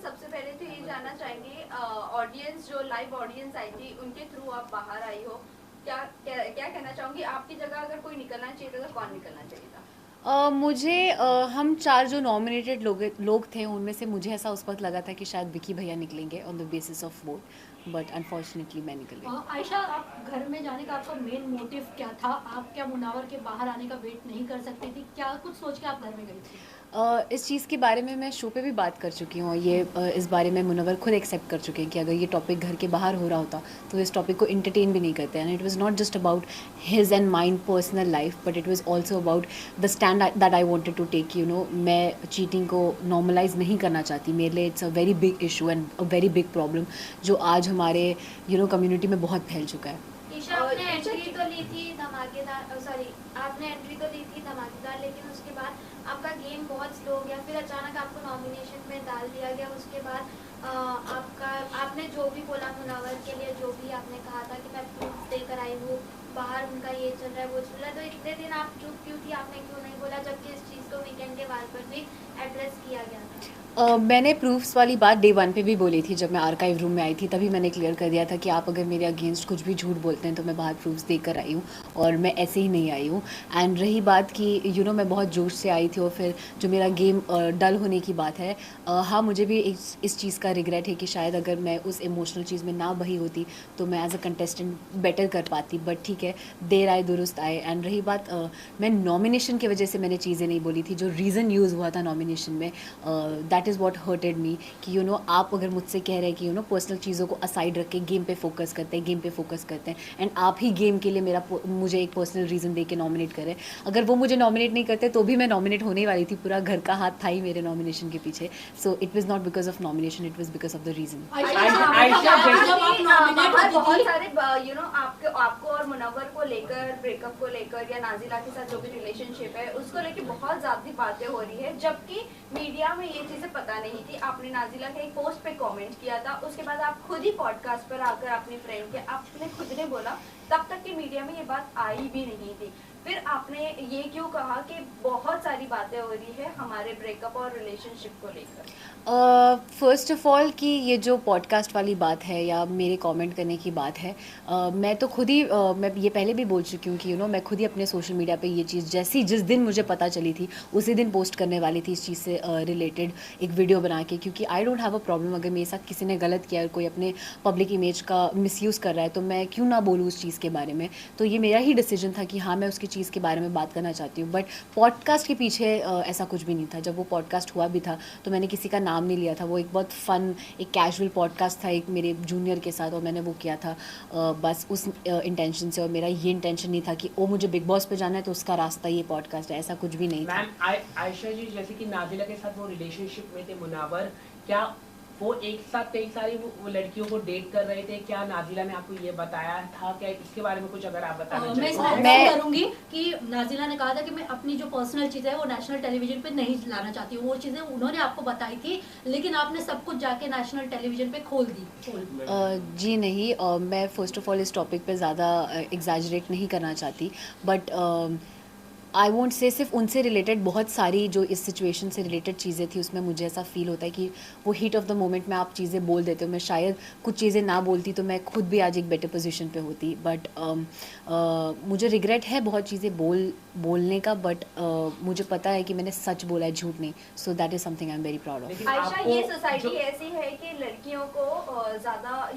सबसे पहले तो ये जानना चाहेंगे, ऑडियंस जो लाइव ऑडियंस आई थी उनके थ्रू आप बाहर आई हो, क्या क्या, क्या कहना चाहूंगी? आपकी जगह अगर कोई निकलना चाहिए था तो कौन निकलना चाहिए था? मुझे हम 4 जो नॉमिनेटेड लोग थे उनमें से मुझे ऐसा उस वक्त लगा था कि शायद विकी भैया निकलेंगे on the basis of vote, but unfortunately मैं निकल गई। आयशा, आप घर में जाने का आपका मेन मोटिव क्या था? आप क्या मुनावर के बाहर आने का वेट नहीं कर सकती थी? क्या कुछ सोच के आप घर में गई थी? इस चीज़ के बारे में मैं शो पे भी बात कर चुकी हूँ। ये इस बारे में मुनव्वर खुद एक्सेप्ट कर चुके हैं कि अगर ये टॉपिक घर के बाहर हो रहा होता तो इस टॉपिक को इंटरटेन भी नहीं करते। And it was not just about his and mind personal life, but it was also about the stand that I wanted to take. मैं चीटिंग को नॉर्मलाइज नहीं करना चाहती। मेरे लिए it's a very big issue and a very big problem जो आज हमारे कम्युनिटी में बहुत फैल चुका है। ईशा, आपने एंट्री तो ली थी धमाकेदार, सॉरी, आपने एंट्री तो ली थी धमाकेदार, लेकिन उसके बाद आपका गेम बहुत स्लो हो गया, फिर अचानक आपको नॉमिनेशन में डाल दिया गया। उसके बाद आपने जो भी बोला मुनावर के लिए, जो भी आपने कहा था कि मैं प्रूफ देकर आई हूँ, बाहर उनका ये चल रहा है वो चल रहा है, तो इतने दिन आप चुप क्यों थी? आपने क्यों नहीं बोला, जबकि इस चीज़ को वीकेंड के बाद पर भी एड्रेस किया गया था? मैंने प्रूफ्स वाली बात डे 1 पे भी बोली थी। जब मैं आर्काइव रूम में आई थी तभी मैंने क्लियर कर दिया था कि आप अगर मेरे अगेंस्ट कुछ भी झूठ बोलते हैं तो मैं बाहर प्रूफ्स देकर आई हूँ और मैं ऐसे ही नहीं आई हूँ। एंड रही बात कि मैं बहुत जोश से आई थी और फिर जो मेरा गेम डल होने की बात है, हाँ मुझे भी इस चीज़ का रिग्रेट है कि शायद अगर मैं उस इमोशनल चीज़ में ना बही होती तो मैं एज अ कंटेस्टेंट बेटर कर पाती। बट ठीक है, देर आए दुरुस्त आए। एंड रही बात मैं नॉमिनेशन की वजह से मैंने चीज़ें नहीं बोली थी। जो रीज़न यूज़ हुआ था नॉमिनेशन में, दैट इज़ वॉट हर्टेड मी कि आप अगर मुझसे कह रहे हैं कि पर्सनल चीज़ों को असाइड रख के गेम पे फोकस करते हैं, गेम पे फोकस करते हैं, एंड आप ही गेम के लिए मुझे एक पर्सनल रीज़न दे के नॉमिनेट करें। अगर वो मुझे नॉमिनेट नहीं करते तो भी मैं नॉमिनेट होने वाली थी। पूरा घर का हाथ था ही मेरे नॉमिनेशन के पीछे। So it was not because of nomination, it was because of the reason. बहुत सारे आपको और मुनव्वर को लेकर, ब्रेकअप को लेकर या नाजिला के साथ जो भी रिलेशनशिप है उसको लेकर बहुत ज्यादा बातें हो रही है, जबकि मीडिया में ये चीजें पता नहीं थी। आपने नाजिला के एक पोस्ट पे कमेंट किया था, उसके बाद आप खुद ही पॉडकास्ट पर आकर अपनी फ्रेंड के आपने खुद ने बोला, तब तक की मीडिया में ये बात आई भी नहीं थी। फिर आपने ये क्यों कहा कि बहुत सारी बातें हो रही है हमारे ब्रेकअप और रिलेशनशिप को लेकर? फ़र्स्ट ऑफ़ ऑल कि ये जो पॉडकास्ट वाली बात है या मेरे कमेंट करने की बात है, मैं तो खुद ही मैं ये पहले भी बोल चुकी हूँ कि मैं खुद ही अपने सोशल मीडिया पे ये चीज़ जिस दिन मुझे पता चली थी उसी दिन पोस्ट करने वाली थी इस चीज़ से रिलेटेड एक वीडियो बना के, क्योंकि I don't have a problem अगर मेरे साथ किसी ने गलत किया और कोई अपने पब्लिक इमेज का मिसयूज़ कर रहा है तो मैं क्यों ना बोलूँ उस चीज़ के बारे में। तो ये मेरा ही डिसीजन था कि हाँ मैं उसकी चीज़ के बारे में बात करना चाहती हूँ। बट पॉडकास्ट के पीछे ऐसा कुछ भी नहीं था। जब वो पॉडकास्ट हुआ भी था तो मैंने किसी का नाम नहीं लिया था। वो एक बहुत फ़न, एक कैजुअल पॉडकास्ट था एक मेरे जूनियर के साथ और मैंने वो किया था बस उस इंटेंशन से। और मेरा ये इंटेंशन नहीं था कि ओ मुझे बिग बॉस पे जाना है तो उसका रास्ता ये पॉडकास्ट है, ऐसा कुछ भी नहीं था। मैम आयशा जी, जैसे कि नाजिला के साथ वो रिलेशनशिप में थे मुनावर, क्या वो एक साथ कई सारी वो लड़कियों को डेट कर रहे थे? क्या नाजिला ने आपको ये बताया था? क्या इसके बारे में कुछ अगर आप बताना चाहें? मैं करूंगी कि नाजिला ने कहा था कि मैं अपनी जो पर्सनल चीज़ है वो नेशनल टेलीविजन पे नहीं लाना चाहती हूँ। वो चीज़ें उन्होंने आपको बताई थी, लेकिन आपने सब कुछ जाके नेशनल टेलीविजन पे खोल दी। जी नहीं, मैं फ़र्स्ट ऑफ़ ऑल इस टॉपिक पे ज़्यादा एग्जैजरेट नहीं करना चाहती। बट आई वोंट से सिर्फ उनसे रिलेटेड बहुत सारी जो इस सिचुएशन से रिलेटेड चीज़ें थी उसमें मुझे ऐसा फील होता है कि वो हीट ऑफ द मोमेंट में आप चीज़ें बोल देते हो। मैं शायद कुछ चीज़ें ना बोलती तो मैं खुद भी आज एक बेटर पोजीशन पे होती। बट मुझे रिग्रेट है बहुत चीज़ें बोलने का, बट मुझे पता है कि मैंने सच बोला है, झूठ नहीं। So that is something I am very proud of. Ayesha, ये सोसाइटी ऐसी है कि लड़कियों को ज़्यादा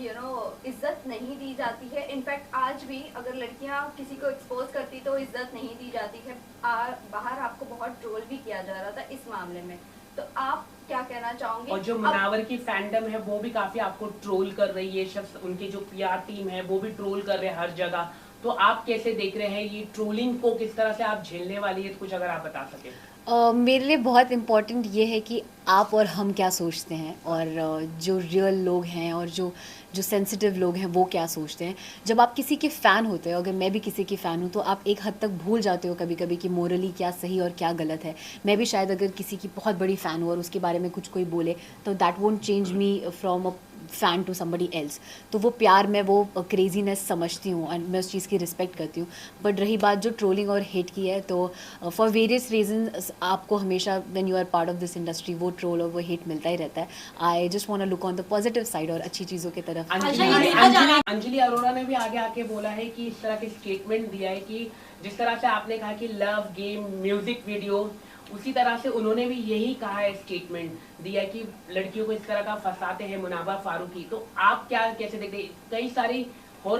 इज्जत नहीं दी जाती है। इनफैक्ट आज भी अगर लड़कियां किसी को एक्सपोज करती तो इज्जत नहीं दी जाती है। बाहर आपको बहुत ट्रोल भी किया जा रहा था इस मामले में, तो आप क्या कहना चाहोगे? और जो मुनावर की फैंडम है वो भी काफी आपको ट्रोल कर रही है, शख्स उनकी जो पीआर टीम है वो भी ट्रोल कर रहे हैं हर जगह। तो आप कैसे देख रहे हैं ये ट्रोलिंग को, किस तरह से आप झेलने वाली है? कुछ अगर आप बता सकें। मेरे लिए बहुत इम्पॉर्टेंट ये है कि आप और हम क्या सोचते हैं और जो रियल लोग हैं और जो सेंसिटिव लोग हैं वो क्या सोचते हैं। जब आप किसी के फ़ैन होते हो, अगर मैं भी किसी की फ़ैन हूँ, तो आप एक हद तक भूल जाते हो कभी कभी कि मोरली क्या सही और क्या गलत है। मैं भी शायद अगर किसी की बहुत बड़ी फ़ैन हूँ और उसके बारे में कुछ कोई बोले तो that won't change me from a fan to somebody else, तो वो प्यार मैं वो क्रेजीनेस समझती हूँ एंड मैं उस चीज़ की रिस्पेक्ट करती हूँ। बट रही बात जो ट्रोलिंग और हेट की है, तो फॉर वेरियस रीजंस आपको हमेशा when you are part of this industry वो ट्रोल और वो हेट मिलता ही रहता है। I just want to look on the positive side और अच्छी चीज़ों की तरफ। अंजलि अरोड़ा ने भी आगे आके बोला है कि इस तरह के स्टेटमेंट दिया है कि जिस तरह से आपने कहा कि लव गेम म्यूजिक वीडियो, उसी तरह से उन्होंने भी यही कहा है, स्टेटमेंट दिया है कि लड़कियों को इस तरह का फंसाते हैं मुनावर फारूकी। तो आप क्या कैसे देखते हैं?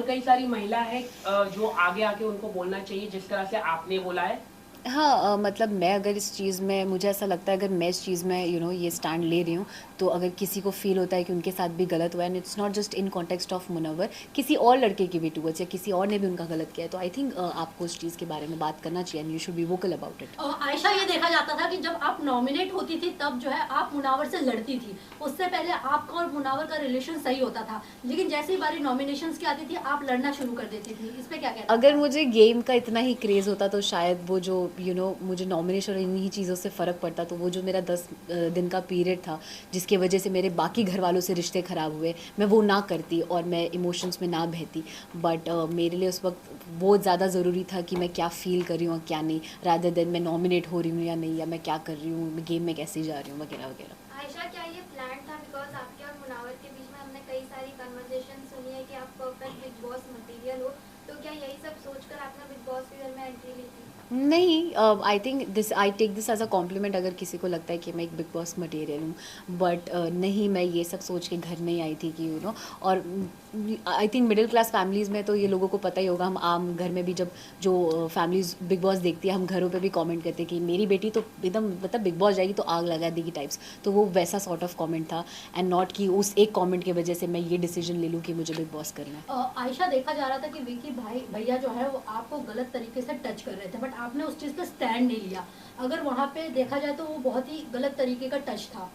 कई सारी महिला है जो आगे आके उनको बोलना चाहिए जिस तरह से आपने बोला है। हाँ, मतलब मैं अगर इस चीज़ में, मुझे ऐसा लगता है अगर मैं इस चीज़ में ये स्टैंड ले रही हूँ, तो अगर किसी को फील होता है कि उनके साथ भी गलत हुआ है, and it's not just in context of Munawar, किसी और लड़के की भी टूवर्ड्स या किसी और ने भी उनका गलत किया है, तो आई थिंक आपको उस चीज़ के बारे में बात करना चाहिए and you should be vocal about it. Ayesha, ये देखा जाता था कि जब आप नॉमिनेट होती थी तब जो है आप मुनावर से लड़ती थी, उससे पहले आपका और मुनावर का रिलेशन सही होता था, लेकिन जैसे ही बारी नॉमिनेशंस की आती थी आप लड़ना शुरू कर देती थी। इस पे क्या कहते हैं? अगर मुझे गेम का इतना ही क्रेज़ होता तो शायद वो जो मुझे नॉमिनेशन और इन्हीं चीज़ों से फ़र्क पड़ता, तो वो जो मेरा 10 दिन का पीरियड था जिसकी वजह से मेरे बाकी घर वालों से रिश्ते ख़राब हुए, मैं वो ना करती और मैं इमोशंस में ना बहती। बट मेरे लिए उस वक्त वो ज़्यादा ज़रूरी था कि मैं क्या फ़ील कर रही हूँ और क्या नहीं, रादर देन मैं नॉमिनेट हो रही हूँ या नहीं, या मैं क्या कर रही हूँ, गेम में कैसे जा रही हूँ वगैरह वगैरह। आयशा, क्या ये प्लान था? बिकॉज आपके और मुनावर के बीच में हमने कई सारी कन्वर्सेशन सुनी है कि आप परफेक्ट बिग बॉस मटेरियल हो, तो क्या यही सब सोचकर आपने बिग बॉस के घर में एंट्री ली थी? नहीं, I take this as a compliment अगर किसी को लगता है कि मैं एक बिग बॉस मटेरियल हूँ, बट नहीं, मैं ये सब सोच के घर नहीं आई थी कि और I think middle class families में तो ये लोगों को पता ही होगा। हम आम घर में भी जब जो फैमिलीज बिग बॉस देखती है, हम घरों पे भी कमेंट करते हैं कि मेरी बेटी तो एकदम मतलब बिग बॉस जाएगी तो आग लगा देगी टाइप्स, तो वो वैसा सॉर्ट ऑफ कमेंट था, एंड नॉट कि उस एक कमेंट की वजह से मैं ये डिसीजन ले लूँ कि मुझे बिग बॉस करना है। आयशा, देखा जा रहा था कि विकी भैया जो है वो आपको गलत तरीके से टच कर रहे थे, बट आपने उस चीज़ पे स्टैंड नहीं लिया। अगर वहाँ पे देखा जाए तो वो बहुत ही गलत तरीके का टच था।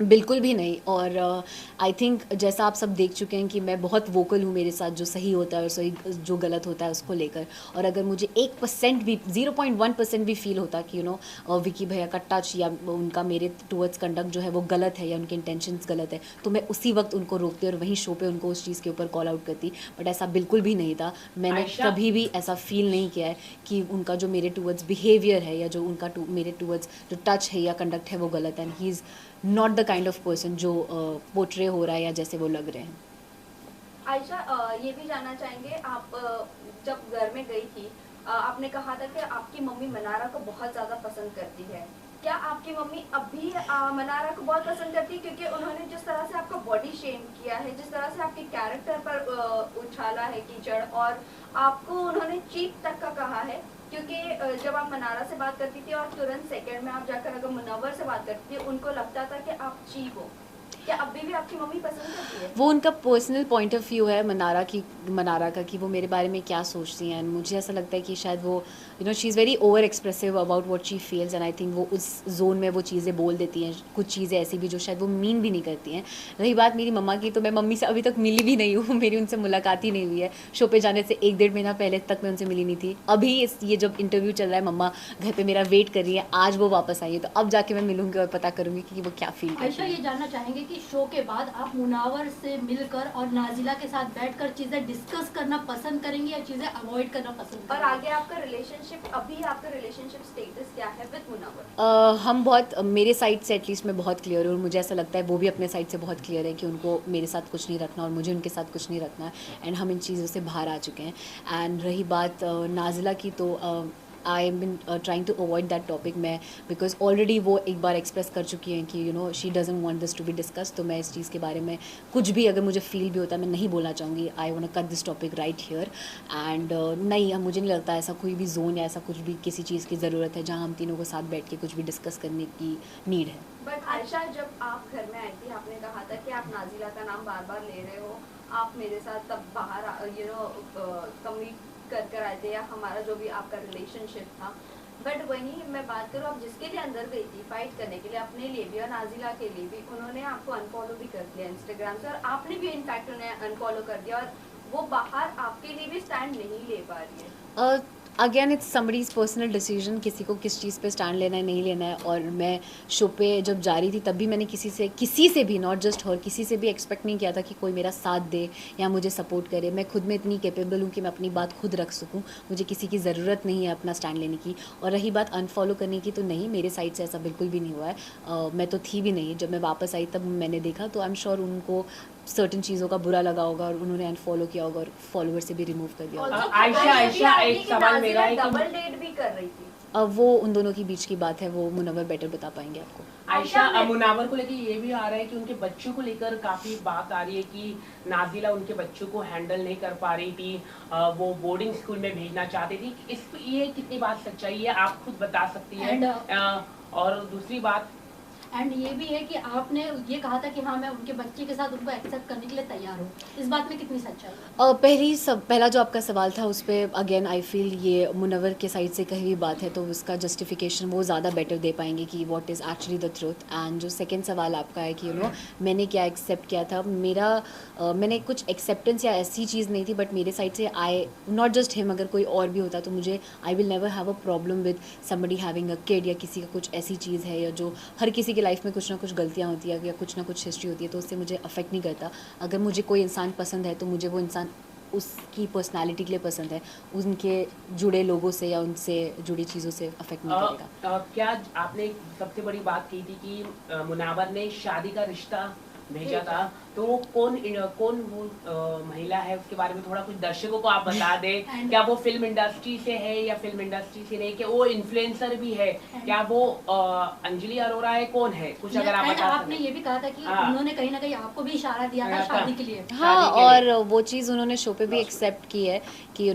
बिल्कुल भी नहीं, और आई थिंक जैसा आप सब देख चुके हैं कि मैं बहुत वोकल हूँ मेरे साथ जो सही होता है और सही जो गलत होता है उसको लेकर। और अगर मुझे 1% भी 0.1% भी फील होता कि विकी भैया का टच या उनका मेरे टूवर्ड्स कंडक्ट जो है वो गलत है या उनके इंटेंशंस गलत है, तो मैं उसी वक्त उनको रोकती और वहीं शो पे उनको उस चीज़ के ऊपर कॉल आउट करती। बट ऐसा बिल्कुल भी नहीं था। मैंने कभी भी ऐसा फील नहीं किया है कि उनका जो मेरे टूवर्ड्स बिहेवियर है या जो उनका मेरे टूवर्ड्स जो टच है या कंडक्ट है वो गलत है। And he is not the kind of person जो पोर्ट्रे हो रहा है या जैसे वो लग रहे हैं। आयशा, ये भी जानना चाहेंगे, आप जब घर में गई थी, आपने कहा था कि आपकी मम्मी मनारा को बहुत ज़्यादा पसंद करती है। क्या आपकी मम्मी अब भी मनारा को बहुत पसंद करती है? क्योंकि उन्होंने जिस तरह से आपका बॉडी शेम किया है, जिस तरह से आपके कैरेक्टर पर उछाला है कीचड़, और आपको उन्होंने चीप तक का कहा है, क्योंकि जब आप मनारा से बात करती थी और तुरंत सेकंड में आप जाकर अगर मुनव्वर से बात करती थी, उनको लगता था कि आप चीप हो। क्या अभी भी आपकी मम्मी पसंद करती है? वो उनका पर्सनल पॉइंट ऑफ व्यू है मनारा का कि वो मेरे बारे में क्या सोचती हैं। एंड मुझे ऐसा लगता है कि शायद वो she is very over expressive about what she feels, and I think वो उस जोन में वो चीज़ें बोल देती हैं, कुछ चीज़ें ऐसी भी जो शायद वो मीन भी नहीं करती हैं। रही बात मेरी मम्मा की, तो मैं मम्मी से अभी तक मिली भी नहीं हूँ, मेरी उनसे मुलाकात ही नहीं हुई है। शो पे जाने से 1-1.5 महीना पहले तक मैं उनसे मिली नहीं थी। अभी ये जब इंटरव्यू चल रहा है, मम्मा घर पर मेरा वेट कर रही है, आज वो वापस आई है, तो अब जाके मैं मिलूँगी और पता करूँगी कि वो क्या फील करती आयशा, है। ये जानना चाहेंगे कि शो के बाद आप मुनावर से मिलकर और नाजिला के साथ बैठकर चीजें डिस्कस करना पसंद करेंगे या चीजें अवॉइड करना पसंद और करेंगे? आगे आपका रिलेशनशिप स्टेटस क्या है विद मुनव्वर? हम बहुत, मेरे साइड से एटलीस्ट मैं बहुत क्लियर हूँ, और मुझे ऐसा लगता है वो भी अपने साइड से बहुत क्लियर है कि उनको मेरे साथ कुछ नहीं रखना और मुझे उनके साथ कुछ नहीं रखना है, एंड हम इन चीज़ों से बाहर आ चुके हैं। एंड रही बात नाजिला की, तो I am been trying to avoid that topic मैं, बिकॉज ऑलरेडी वो एक बार एक्सप्रेस कर चुकी हैं कि she doesn't want this to be discuss. तो मैं इस चीज़ के बारे में कुछ भी अगर मुझे फील भी होता है मैं नहीं बोलना चाहूँगी। I want to cut this topic right here. And नहीं, मुझे नहीं लगता ऐसा कोई भी जोन या ऐसा कुछ भी किसी चीज़ की ज़रूरत है जहाँ हम तीनों को साथ बैठ के कुछ भी डिस्कस करने की नीड है। बट आयशा, जब आप घर में आई थी, आपने कहा था कि आप नाजिला का नाम बार बार ले रहे हो, आप मेरे साथ तब बाहर कम्युनिकेट कर आए थे, या हमारा जो भी आपका रिलेशनशिप था। बट वहीं मैं बात करूँ, आप जिसके लिए अंदर गई थी फाइट करने के लिए, अपने लिए भी और नाजिला के लिए भी, उन्होंने आपको अनफॉलो भी कर दिया इंस्टाग्राम से, और आपने भी इनफैक्ट उन्हें अनफॉलो कर दिया, और वो बाहर आपके लिए भी स्टैंड नहीं ले पा रही है। Again it's somebody's personal decision, किसी को किस चीज़ पे स्टैंड लेना है नहीं लेना है। और मैं शो पे जब जा रही थी तब भी मैंने किसी से भी, नॉट जस्ट हर, किसी से भी एक्सपेक्ट नहीं किया था कि कोई मेरा साथ दे या मुझे सपोर्ट करे। मैं खुद में इतनी कैपेबल हूँ कि मैं अपनी बात खुद रख सकूँ, मुझे किसी की ज़रूरत नहीं है अपना स्टैंड लेने की। और रही बात अनफॉलो करने की, तो नहीं, मेरे साइड से ऐसा बिल्कुल भी नहीं हुआ है। मैं तो थी भी नहीं, जब मैं वापस आई तब मैंने देखा, तो आई एम श्योर उनको सर्टेन चीज़ों का बुरा लगा होगा और उन्होंने अनफॉलो किया होगा और फॉलोवर से भी रिमूव कर दिया होगा। आयशा एक सवाल मेरा है कि डबल डेट भी कर रही थी। अब वो उन दोनों के बीच की बात है, वो मुनव्वर बेटर बता पाएंगे आपको। आयशा, मुनावर को लेके ये भी आ रहा है कि उनके बच्चों को लेकर काफी बात आ रही है कि नाजिला उनके बच्चों को हैंडल नहीं कर पा रही थी, वो बोर्डिंग स्कूल में भेजना चाहती थी। इस ये कितनी बात सच्चाई है आप खुद बता सकती हैं। और दूसरी बात, एंड ये भी है कि आपने ये कहा था कि हाँ मैं उनके बच्चे के साथ उनको एक्सेप्ट करने के लिए तैयार हूँ, इस बात में कितनी सच्चाई है? पहला जो आपका सवाल था उस पर अगेन आई फील ये मुनव्वर के साइड से कही हुई बात है, तो उसका जस्टिफिकेशन वो ज़्यादा बेटर दे पाएंगे कि what is actually the truth. And जो सेकंड सवाल आपका है कि मैंने क्या एक्सेप्ट किया था, मैंने कुछ एक्सेप्टेंस या ऐसी चीज़ नहीं थी, बट मेरे साइड से आई नॉट जस्ट हिम, अगर कोई और भी होता तो मुझे I will never have a problem with somebody having a kid, या किसी का कुछ ऐसी चीज़ है या जो हर किसी के लाइफ में कुछ ना कुछ गलतियाँ होती है या कुछ ना कुछ हिस्ट्री होती है, तो उससे मुझे अफेक्ट नहीं करता। अगर मुझे कोई इंसान पसंद है तो मुझे वो इंसान उसकी पर्सनालिटी के लिए पसंद है, उनके जुड़े लोगों से या उनसे जुड़ी चीज़ों से अफेक्ट नहीं करेगा। क्या आपने सबसे बड़ी बात की थी कि मुनावर ने शादी का रिश्ता भेजा था, तो वो कौन वो महिला है, उसके बारे में थोड़ा कुछ दर्शकों को आप बता दें। क्या वो फिल्म इंडस्ट्री से है या फिल्म इंडस्ट्री से नहीं, क्या वो इन्फ्लुएंसर भी है, क्या वो अंजलि अरोरा है, कौन है, कुछ अगर आप बता। आपने ये भी कहा था कि उन्होंने कहीं ना कहीं आपको भी इशारा दिया था शादी के लिए। हाँ, और वो चीज़ उन्होंने शो पे भी एक्सेप्ट की है कि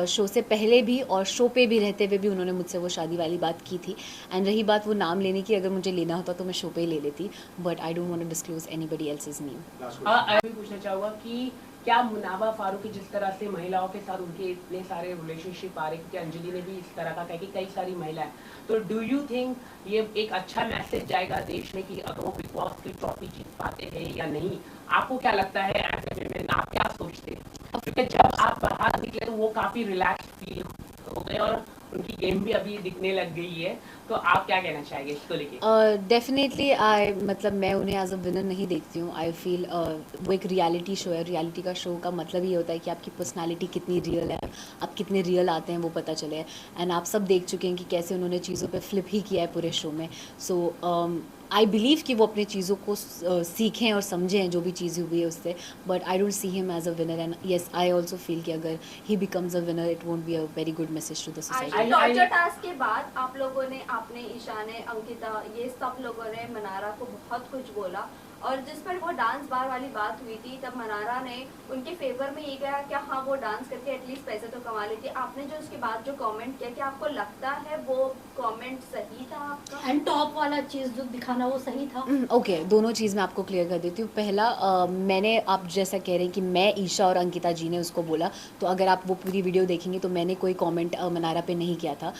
शो से पहले भी और शो पे भी रहते हुए भी उन्होंने मुझसे वो शादी वाली बात की थी। एंड रही बात वो नाम लेने की, अगर मुझे लेना होता तो मैं शो पे ही ले लेती, but I don't want to disclose anybody else's name. मैं भी पूछना चाहूँगा कि क्या मुनावा फारूकी जिस तरह से महिलाओं के साथ उनके इतने सारे रिलेशनशिप आ रहे, क्योंकि अंजलि ने भी इस तरह का कहा कि कई सारी महिलाएं, तो डू यू थिंक ये एक अच्छा मैसेज जाएगा देश में कि अगर वो बिग बॉस की ट्रॉफी जीत पाते हैं या नहीं? आपको क्या लगता है, आप क्या सोचते हैं? क्योंकि जब आप बाहर निकले तो वो काफी रिलैक्स फील हो गए और उनकी गेम भी अभी दिखने लग गई है, तो आप क्या कहना चाहेंगे इसको लेके? डेफिनेटली मैं उन्हें एज अ विनर नहीं देखती हूँ। आई फील वो एक रियलिटी शो है, रियलिटी का शो का मतलब ये होता है कि आपकी पर्सनालिटी कितनी रियल है, आप कितने रियल आते हैं वो पता चले। एंड आप सब देख चुके हैं कि कैसे उन्होंने चीज़ों पे फ्लिप ही किया है पूरे शो में। सो आई बिलीव कि वो अपने चीज़ों को सीखें और समझें जो भी चीज़ हुई है उससे, but I don't see him as a winner. And yes, I also feel कि अगर he becomes a winner it won't be a very good message to the society. Torture task के बाद आप लोगों ने, आपने, ईशा ने, अंकिता, ये सब लोगों ने मनारा को बहुत कुछ बोला, और जिस पर वो डांस बार वाली बात हुई थी तब मनारा ने उनके फेवर में ये कहा कि हाँ वो डांस करके एटलीस्ट पैसे तो कमा लेती। आपने जो उसके बाद जो कमेंट किया, क्या आपको लगता है वो कमेंट सही था आपका? एंड टॉप वाला चीज़ जो दिखाना वो सही था? ओके, दोनों चीज़ मैं आपको क्लियर कर देती हूँ। पहला, मैंने, आप जैसा कह रहे हैं कि मैं, ईशा और अंकिता जी ने उसको बोला, तो अगर आप वो पूरी वीडियो देखेंगे तो मैंने कोई कमेंट मनारा पे नहीं किया था।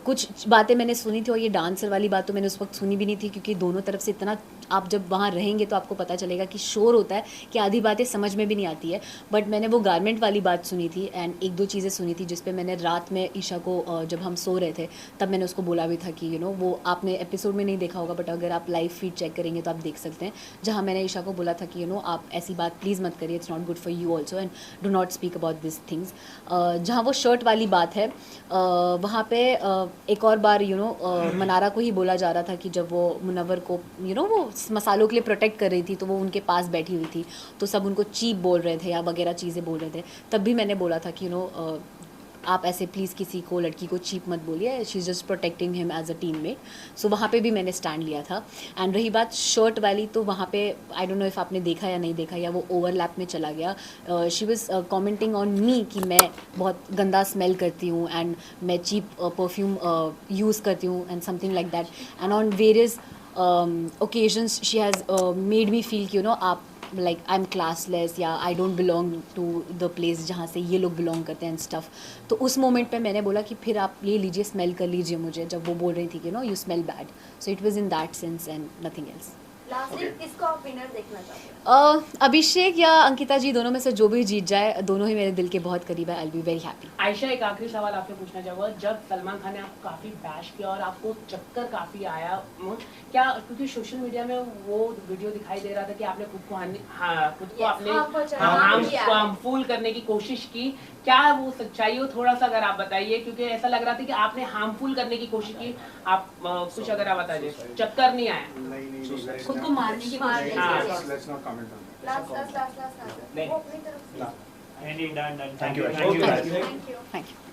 कुछ बातें मैंने सुनी थी, और ये डांसर वाली बात तो मैंने उस वक्त सुनी भी नहीं थी, क्योंकि दोनों तरफ से इतना, आप जब वहाँ रहेंगे तो आपको पता चलेगा कि शोर होता है कि आधी बातें समझ में भी नहीं आती है। बट मैंने वो गारमेंट वाली बात सुनी थी, एंड एक दो चीज़ें सुनी थी जिस पे मैंने रात में ईशा को, जब हम सो रहे थे तब मैंने उसको बोला भी था कि वो आपने एपिसोड में नहीं देखा होगा, बट अगर आप लाइव फीड चेक करेंगे तो आप देख सकते हैं, जहाँ मैंने ईशा को बोला था कि आप ऐसी बात प्लीज़ मत करिए, it's not good for you also, and do not speak about this things. जहाँ वो शर्ट वाली बात है, वहाँ पे एक और बार मनारा को ही बोला जा रहा था कि जब वो मुनव्वर को वो मसालों के लिए प्रोटेक्ट कर रही थी, तो वो उनके पास बैठी हुई थी, तो सब उनको चीप बोल रहे थे या वगैरह चीज़ें बोल रहे थे। तब भी मैंने बोला था कि आप ऐसे प्लीज़ किसी को, लड़की को चीप मत बोलिए, she is just protecting him as a teammate. So वहाँ पे भी मैंने स्टैंड लिया था। एंड रही बात शर्ट वाली, तो वहाँ पे आई डोंट नो इफ़ आपने देखा या नहीं देखा, या वो ओवरलैप में चला गया। She was commenting on me कि मैं बहुत गंदा स्मेल करती हूँ एंड मैं चीप परफ्यूम यूज़ करती हूँ and something like that. And on various occasions she has made me feel कि आप like I'm classless या I don't belong to the place जहाँ से ये लोग belong करते हैं and stuff। तो उस मोमेंट पे मैंने बोला कि फिर आप ये लीजिए, स्मेल कर लीजिए मुझे, जब वो बोल रही थी कि you smell bad। So it was in that sense and nothing else। Lastly किसको आप विनर देखना चाहते हैं? अभिषेक या अंकिता जी दोनों में से जो भी जीत जाए, दोनों ही मेरे दिल के बहुत करीब है। I will be very happy. Ayesha, एक आखिरी सवाल आपसे पूछना चाहूँगा, जब सलमान खान ने आपको काफी बैश किया और आपको चक्कर काफी आया, क्या क्योंकि सोशल मीडिया में वो वीडियो दिखाई दे रहा था कि आपने खुद को खुद को अपने हार्मफुल करने की कोशिश की, क्या वो सच्चाई हो? थोड़ा सा अगर आप बताइए, क्योंकि ऐसा लग रहा था कि आपने हार्मफुल करने की कोशिश की। आप कुछ अगर आप बताइए, चक्कर नहीं आया? खुद को मारने की कोशिश। लास्ट वो अपनी तरफ से Ending done. Thank you. Thank you. Thank you.